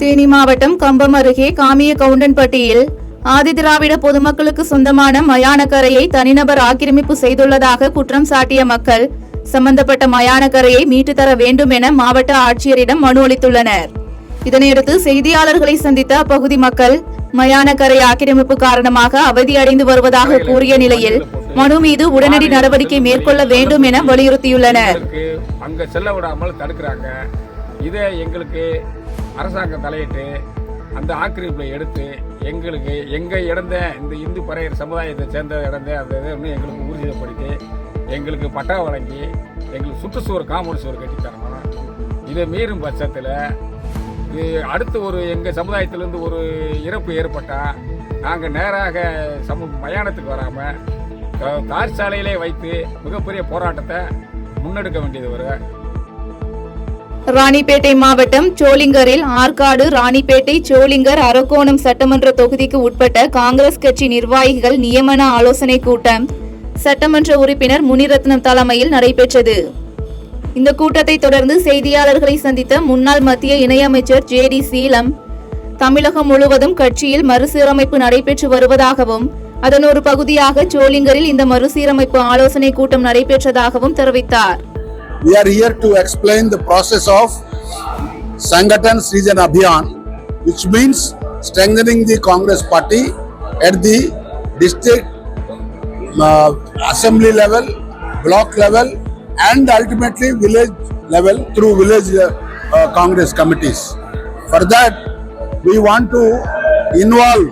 தேனி மாவட்டம் கம்பம் அருகே காமிய கவுண்டன்பட்டியில் ஆதிதிராவிட பொதுமக்களுக்கு சொந்தமான மயானக்கரையை தனிநபர் ஆக்கிரமிப்பு செய்துள்ளதாக குற்றம் சாட்டிய மக்கள் சம்பந்தப்பட்ட மயானக்கரையை மீட்டு தர வேண்டும் என மாவட்ட ஆட்சியரிடம் மனு அளித்துள்ளனர். இதனையடுத்து செய்தியாளர்களை சந்தித்த அப்பகுதி மக்கள் மயானக்கரை ஆக்கிரமிப்பு காரணமாக அவதியடைந்து வருவதாக கூறிய நிலையில் மனு மீது உடனடி நடவடிக்கை மேற்கொள்ள வேண்டும் என வலியுறுத்தியுள்ளனர். அங்க செல்ல விடாமல் தடுக்கிறாங்க. இதை எங்களுக்கு அரசாங்கம் தலையிட்டு அந்த ஆக்கிரமிப்பை எடுத்து எங்களுக்கு எங்க இடந்த இந்த இந்து பறையர் சமுதாயத்தை சேர்ந்த இடந்த அந்த எங்களுக்கு ஊர்ஜிதப்படுத்தி எங்களுக்கு பட்டா வழங்கி எங்களுக்கு சுற்றுச்சுவர் காம்பவுண்ட் சுவர் கட்டி தரணும். இதை மீறும் பட்சத்தில் அடுத்து ஒரு எங்கள் சமுதாயத்திலேருந்து ஒரு இறப்பு ஏற்பட்டால் நாங்கள் நேராக மயானத்துக்கு வராமல் தார் சாலையிலே வைத்து மிகப்பெரிய போராட்டத்தை முன்னெடுக்க வேண்டியது வரும். ராணிப்பேட்டை மாவட்டம் சோளிங்கரில் ஆற்காடு, ராணிப்பேட்டை, சோளிங்கர், அரக்கோணம் சட்டமன்ற தொகுதிக்கு உட்பட்ட காங்கிரஸ் கட்சி நிர்வாகிகள் நியமன ஆலோசனை கூட்டம் சட்டமன்ற உறுப்பினர் முனிரத்னம் தலைமையில் நடைபெற்றது. இந்த கூட்டத்தை தொடர்ந்து செய்தியாளர்களை சந்தித்த முன்னாள் மத்திய இணையமைச்சர் ஜே.டி. சீலம், தமிழகம் முழுவதும் கட்சியில் மறுசீரமைப்பு நடைபெற்று வருவதாகவும் அதன் ஒரு பகுதியாக சோளிங்கரில் இந்த மறுசீரமைப்பு ஆலோசனை கூட்டம் நடைபெற்றதாகவும் தெரிவித்தார். We are here to explain the process of Sangathan Srijan Abhiyan, which means strengthening the Congress party at the district, assembly level, block level, and ultimately village level through village Congress committees. For that, we want to involve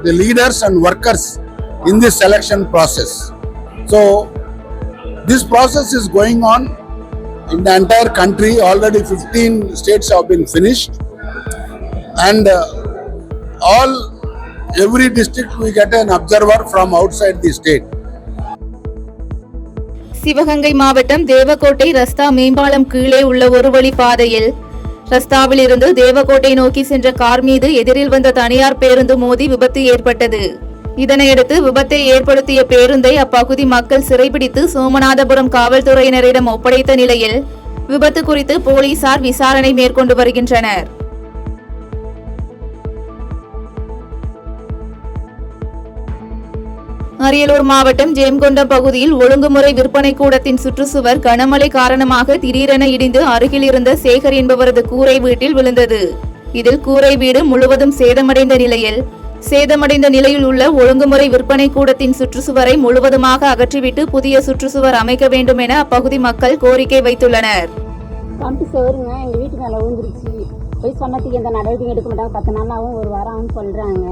the leaders and workers in this selection process. So, this process is going on in the entire country. Already 15 states have been finished, and every district we get an observer from outside the state. Sivaganga மாவட்டம் தேவக்கோட்டை ரஸ்தா மேம்பாலம் கீழே உள்ள ஒரு வழி பாதையில் ரஸ்தாவில் இருந்து தேவக்கோட்டை நோக்கி சென்ற கார் மீது எதிரில் வந்த தனியார் பேருந்து மோதி விபத்து ஏற்பட்டது. இதனையடுத்து விபத்தை ஏற்படுத்திய பேருந்தை அப்பகுதி மக்கள் சிறைபிடித்து சோமநாதபுரம் காவல்துறையினரிடம் ஒப்படைத்த நிலையில் விபத்து குறித்து போலீசார் விசாரணை மேற்கொண்டு வருகின்றனர். அரியலூர் மாவட்டம் ஜெயங்கொண்டம் பகுதியில் ஒழுங்குமுறை விற்பனை கூடத்தின் சுற்றுச்சுவர் கனமழை காரணமாக திடீரென இடிந்து அருகில் இருந்த சேகர் என்பவரது கூரை வீட்டில் விழுந்தது. இதில் கூரை வீடு முழுவதும் சேதமடைந்த நிலையில் உள்ள ஒழுங்குமுறை விற்பனை கூடத்தின் சுற்றுச்சுவரை முழுவதுமாக அகற்றிவிட்டு புதிய சுற்றுச்சுவர் அமைக்க வேண்டும் என அப்பகுதி மக்கள் கோரிக்கை வைத்துள்ளனர். எங்க வீட்டு மேல விழுந்துருச்சு, போய் சொன்னதுக்கு எந்த நடவடிக்கை எடுக்க மாட்டாங்க. 10 நாளாவும் ஒரு வாரம் சொல்றாங்க.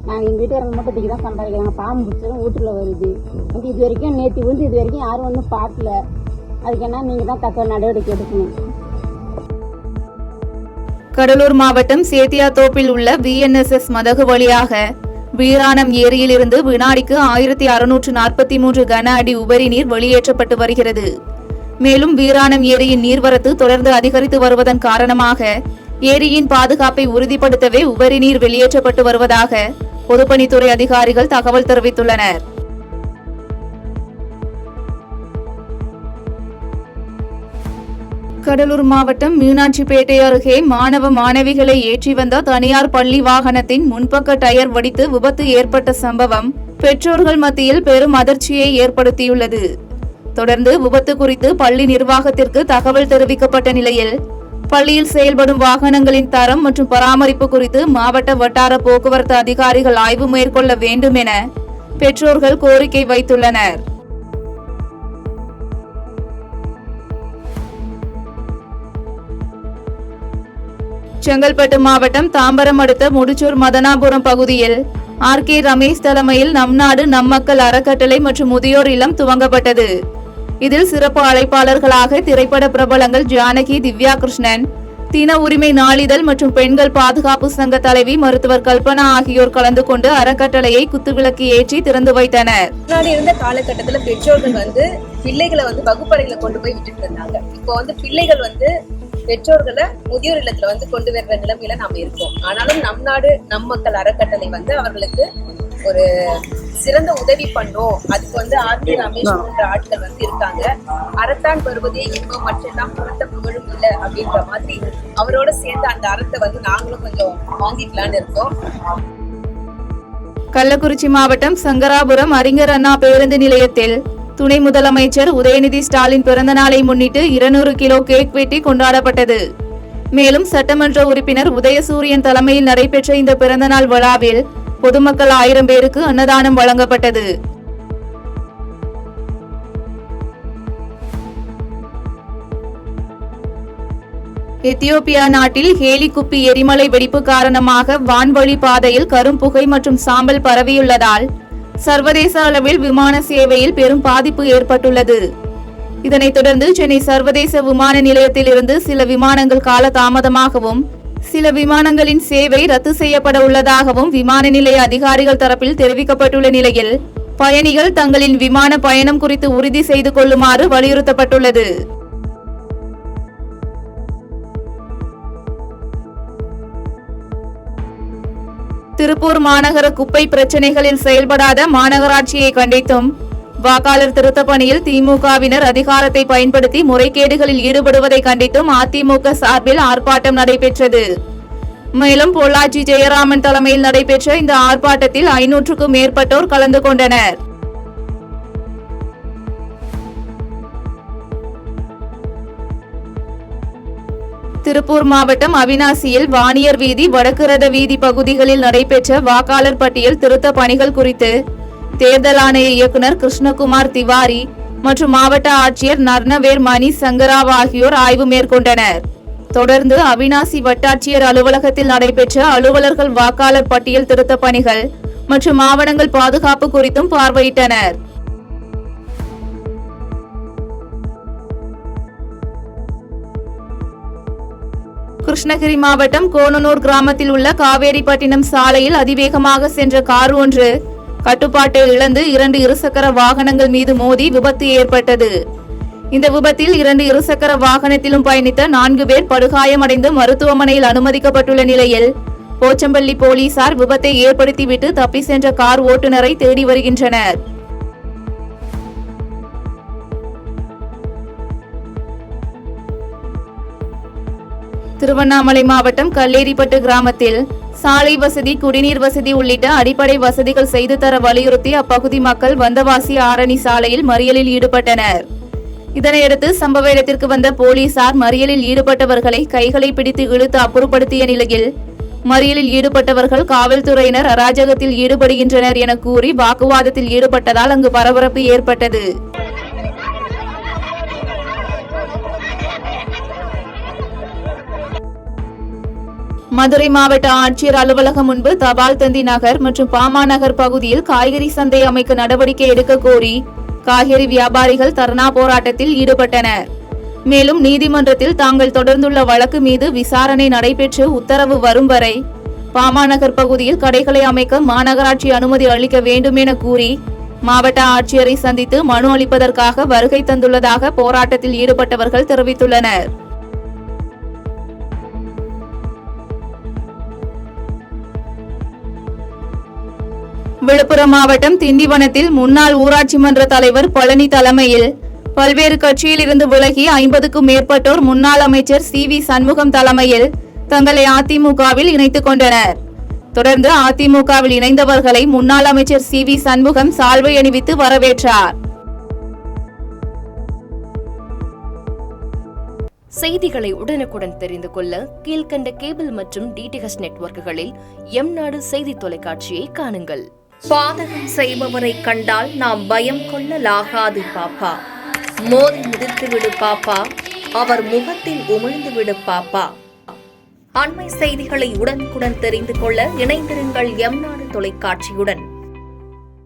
நாங்கள் எங்கள் வீட்டுக்காரங்க மட்டும் தான் சம்பாதிக்கிறாங்க. பாம்பு பிடிச்சதும் வீட்டுல வருது. இது வரைக்கும் நேற்று விழுந்து இது வரைக்கும் யாரும் ஒன்றும் பார்க்கல. அதுக்கு என்ன நீங்க தான் தக்க நடவடிக்கை எடுக்கணும். கடலூர் மாவட்டம் சேத்தியாத்தோப்பில் உள்ள VNSS மதகு வழியாக வீராணம் ஏரியில் இருந்து வினாடிக்கு 1643 கன அடி உபரி நீர் வெளியேற்றப்பட்டு வருகிறது. மேலும் வீராணம் ஏரியின் நீர்வரத்து தொடர்ந்து அதிகரித்து வருவதன் காரணமாக ஏரியின் பாதுகாப்பை உறுதிப்படுத்தவே உபரி நீர் வெளியேற்றப்பட்டு வருவதாக பொதுப்பணித்துறை அதிகாரிகள் தகவல் தெரிவித்துள்ளனர். கடலூர் மாவட்டம் மீனாட்சிப்பேட்டை அருகே மாணவ மாணவிகளை ஏற்றி வந்த தனியார் பள்ளி வாகனத்தின் முன்பக்க டயர் வெடித்து விபத்து ஏற்பட்ட சம்பவம் பெற்றோர்கள் மத்தியில் பெரும் அதிர்ச்சியை ஏற்படுத்தியுள்ளது. தொடர்ந்து விபத்து குறித்து பள்ளி நிர்வாகத்திற்கு தகவல் தெரிவிக்கப்பட்ட நிலையில் பள்ளியில் செயல்படும் வாகனங்களின் தரம் மற்றும் பராமரிப்பு குறித்து மாவட்ட வட்டார போக்குவரத்து அதிகாரிகள் ஆய்வு மேற்கொள்ள வேண்டும் என பெற்றோர்கள் கோரிக்கை வைத்துள்ளனர். செங்கல்பட்டு மாவட்டம் தாம்பரம் அடுத்த முடிச்சூர் மதனாபுரம் பகுதியில் RK ரமேஷ் தலைமையில் நம் நாடு நம் மக்கள் அறக்கட்டளை மற்றும் முதியோர் இல்லம் துவங்கப்பட்டது. இதில் சிறப்பு அழைப்பாளர்களாக திரைப்பட பிரபலங்கள் ஜானகி, திவ்யா கிருஷ்ணன், தின உரிமை நாளிதழ் மற்றும் பெண்கள் பாதுகாப்பு சங்க தலைவி மருத்துவர் கல்பனா ஆகியோர் கலந்து கொண்டு அறக்கட்டளையை குத்துவிளக்கு ஏற்றி திறந்து வைத்தனர். முன்னாடி இருந்த காலகட்டத்துல பெற்றோர்கள் பிள்ளைகளை வகுப்பறைகளை கொண்டு போய் விட்டுட்டு இருந்தாங்க. இப்போ பிள்ளைகள் பெற்றோர்களை முதியோர் இல்லத்துல கொண்டு வர்ற நிலைமையில நாம இருக்கோம். ஆனாலும் நம் நாடு நம் மக்கள் அறக்கட்டளை அவர்களுக்கு ஒரு சிறந்த உதவி பண்ணோம். அதுக்கு வந்து ஆர்பி ரமேஷ் போன்ற ஆட்கள் வந்து இருக்காங்க. அறத்தான் வருவதே இன்பம் மற்றெல்லாம் புகழ்ந்த புகழும் இல்லை அப்படின்ற மாதிரி அவரோட சேர்ந்து அந்த அறத்தை வந்து நாங்களும் கொஞ்சம் வாங்கிக்கலான்னு இருக்கோம். கள்ளக்குறிச்சி மாவட்டம் சங்கராபுரம் அறிஞர் அண்ணா பேருந்து நிலையத்தில் துணை முதலமைச்சர் உதயநிதி ஸ்டாலின் பிறந்த நாளை முன்னிட்டு 200 கிலோ கேக் வெட்டி கொண்டாடப்பட்டது. மேலும் சட்டமன்ற உறுப்பினர் உதயசூரியன் தலைமையில் நடைபெற்ற இந்த பிறந்தநாள் விழாவில் பொதுமக்கள் 1000 பேருக்கு அன்னதானம் வழங்கப்பட்டது. எத்தியோப்பியா நாட்டில் ஹேலி குப்பி எரிமலை வெடிப்பு காரணமாக வான்வழி பாதையில் கரும்புகை மற்றும் சாம்பல் பரவியுள்ளதால் சர்வதேச அளவில் விமான சேவையில் பெரும் பாதிப்பு ஏற்பட்டுள்ளது. இதனைத் தொடர்ந்து சென்னை சர்வதேச விமான நிலையத்தில் இருந்து சில விமானங்கள் கால தாமதமாகவும் சில விமானங்களின் சேவை ரத்து செய்யப்பட உள்ளதாகவும் விமான நிலைய அதிகாரிகள் தரப்பில் தெரிவிக்கப்பட்டுள்ள நிலையில் பயணிகள் தங்களின் விமான பயணம் குறித்து உறுதி செய்து கொள்ளுமாறு வலியுறுத்தப்பட்டுள்ளது. திருப்பூர் மாநகர குப்பை பிரச்சினைகளில் செயல்படாத மாநகராட்சியை கண்டித்தும் வாக்காளர் திருத்த பணியில் திமுகவினர் அதிகாரத்தை பயன்படுத்தி முறைகேடுகளில் ஈடுபடுவதை கண்டித்தும் அதிமுக சார்பில் ஆர்ப்பாட்டம் நடைபெற்றது. மேலும் பொள்ளாச்சி ஜெயராமன் தலைமையில் நடைபெற்ற இந்த ஆர்ப்பாட்டத்தில் 500க்கும் மேற்பட்டோர் கலந்து கொண்டனர். திருப்பூர் மாவட்டம் அவிநாசியில் வாணியர் வீதி, வடக்கு ரத வீதி பகுதிகளில் நடைபெற்ற வாக்காளர் பட்டியல் திருத்த பணிகள் குறித்து தேர்தல் ஆணைய இயக்குநர் கிருஷ்ணகுமார் திவாரி மற்றும் மாவட்ட ஆட்சியர் நர்னவேர் மணி சங்கராவ் ஆகியோர் ஆய்வு மேற்கொண்டனர். தொடர்ந்து அவிநாசி வட்டாட்சியர் அலுவலகத்தில் நடைபெற்ற அலுவலர்கள் வாக்காளர் பட்டியல் திருத்த பணிகள் மற்றும் ஆவணங்கள் பாதுகாப்பு குறித்தும் பார்வையிட்டனர். கிருஷ்ணகிரி மாவட்டம் கோணனூர் கிராமத்தில் உள்ள காவேரிப்பட்டினம் சாலையில் அதிவேகமாக சென்ற கார் ஒன்று கட்டுப்பாட்டை இழந்து 2 இருசக்கர வாகனங்கள் மீது மோதி விபத்து ஏற்பட்டது. இந்த விபத்தில் 2 இருசக்கர வாகனத்திலும் பயணித்த 4 பேர் படுகாயமடைந்து மருத்துவமனையில் அனுமதிக்கப்பட்டுள்ள நிலையில் போச்சம்பள்ளி போலீசார் விபத்தை ஏற்படுத்திவிட்டு தப்பி சென்ற கார் ஓட்டுநரை தேடி வருகின்றனர். திருவண்ணாமலை மாவட்டம் கல்லேரிப்பட்டு கிராமத்தில் சாலை வசதி, குடிநீர் வசதி உள்ளிட்ட அடிப்படை வசதிகள் செய்து தர வலியுறுத்தி அப்பகுதி மக்கள் வந்தவாசி ஆரணி சாலையில் மறியலில் ஈடுபட்டனர். இதனையடுத்து சம்பவ இடத்திற்கு வந்த போலீசார் மறியலில் ஈடுபட்டவர்களை கைகளை பிடித்து இழுத்து அப்புறப்படுத்திய நிலையில் மறியலில் ஈடுபட்டவர்கள் காவல்துறையினர் அராஜகத்தில் ஈடுபடுகின்றனர் என கூறி வாக்குவாதத்தில் ஈடுபட்டதால் அங்கு பரபரப்பு ஏற்பட்டது. மதுரை மாவட்ட ஆட்சியர் அலுவலகம் முன்பு தபால் தந்தி நகர் மற்றும் பாமா நகர் பகுதியில் காய்கறி சந்தை அமைக்க நடவடிக்கை எடுக்க கோரி காய்கறி வியாபாரிகள் தர்ணா போராட்டத்தில் ஈடுபட்டனர். மேலும் நீதிமன்றத்தில் தாங்கள் தொடர்ந்துள்ள வழக்கு மீது விசாரணை நடைபெற்று உத்தரவு வரும் வரை பாமா நகர் பகுதியில் கடைகளை அமைக்க மாநகராட்சி அனுமதி அளிக்க வேண்டும் என கூறி மாவட்ட ஆட்சியரை சந்தித்து மனு அளிப்பதற்காக வருகை தந்துள்ளதாக போராட்டத்தில் ஈடுபட்டவர்கள் தெரிவித்துள்ளனர். விழுப்புரம் மாவட்டம் திண்டிவனத்தில் முன்னாள் ஊராட்சி மன்ற தலைவர் பழனி தலைமையில் பல்வேறு கட்சியில் இருந்து விலகி 50க்கும் மேற்பட்டோர் முன்னாள் அமைச்சர் CV சண்முகம் தலைமையில் தங்களை அதிமுகவில் இணைத்துக் கொண்டனர். தொடர்ந்து அதிமுகவில் இணைந்தவர்களை முன்னாள் அமைச்சர் CV சண்முகம் சால்வை அணிவித்து வரவேற்றார். செய்திகளை உடனுக்குடன் தெரிந்து கொள்ள கீழ்கண்ட கேபிள் மற்றும் DTH நெட்வொர்க்குகளில் எம்நாடு செய்தி தொலைக்காட்சியை காணுங்கள். பாதகம் செய்பவரை கண்டால் நாம் பயம் கொள்ளலாகாது பாப்பா. மோதி மிதித்துவிடு பாப்பா, அவர் முகத்தில் உமிழ்ந்துவிடு பாப்பா. அண்மை செய்திகளை உடனுக்குடன் தெரிந்து கொள்ள இணைந்திருங்கள் எம்நாடு தொலைக்காட்சியுடன்.